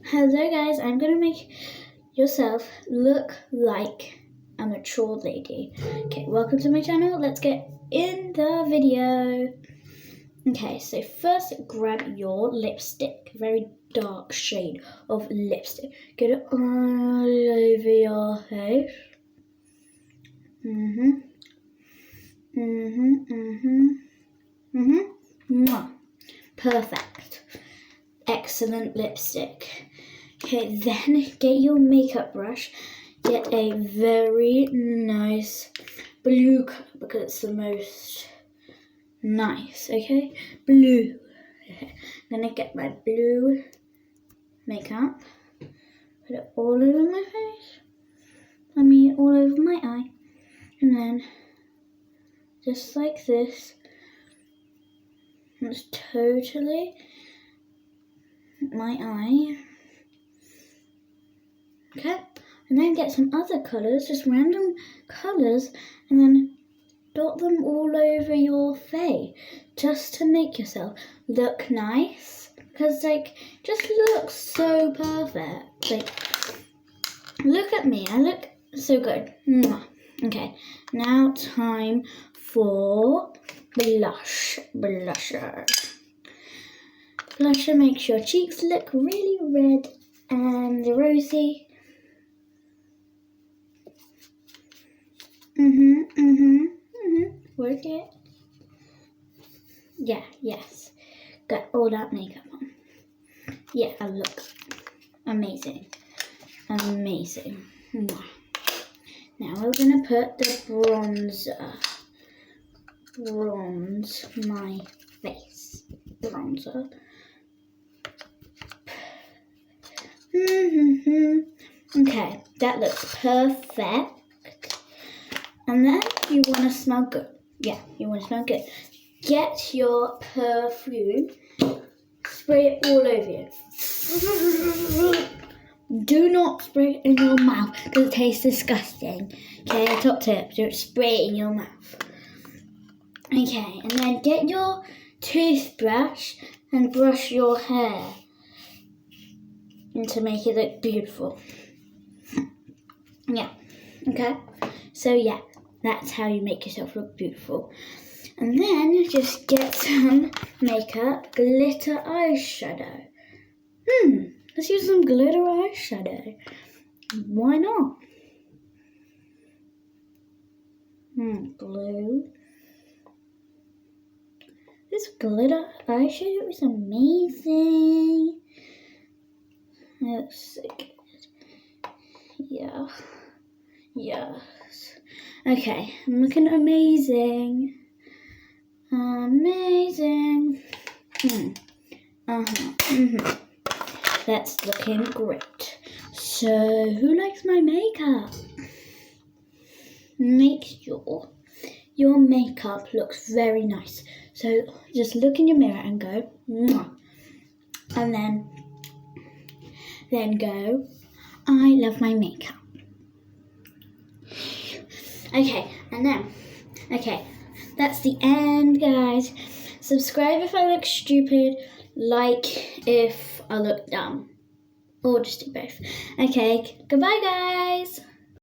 Hello guys, I'm going to make yourself look like a mature lady. Okay, welcome to my channel. Let's get in the video. Okay, so first grab your lipstick, a very dark shade of lipstick. Get it all over your face. Mwah. Perfect. Excellent lipstick. Okay, then get your makeup brush. Get a very nice blue color because it's the most nice. Okay, blue. Okay. I'm gonna get my blue makeup. Put it all over my face. All over my eye, and then just like this. It's totally my eye. Okay, and then get some other colours, just random colours, and then dot them all over your face, just to make yourself look nice. Because just look so perfect. Look at me, I look so good. Okay, now time for blusher. Blusher makes your cheeks look really red and rosy. Work it. Yeah, yes. Got all that makeup on. Yeah, I look amazing. Amazing. Now we're gonna put the bronzer. Bronze my face. Bronzer. Okay, that looks perfect. And then you want to smell good. Yeah, you want to smell good. Get your perfume, spray it all over you. Do not spray it in your mouth because it tastes disgusting. Okay, top tip, don't spray it in your mouth. Okay, and then get your toothbrush and brush your hair to make it look beautiful. Yeah, okay. So yeah, that's how you make yourself look beautiful. And then just get some makeup, glitter eyeshadow. Let's use some glitter eyeshadow. Why not? Blue. This glitter eyeshadow is amazing. That's so good. Yeah. Yes. Okay, I'm looking amazing. Amazing. That's looking great. So, who likes my makeup? Make sure your makeup looks very nice. So, just look in your mirror and go, mwah. And then go, I love my makeup. Okay, that's the end, guys. Subscribe if I look stupid, like if I look dumb, or just do both. Okay, goodbye, guys.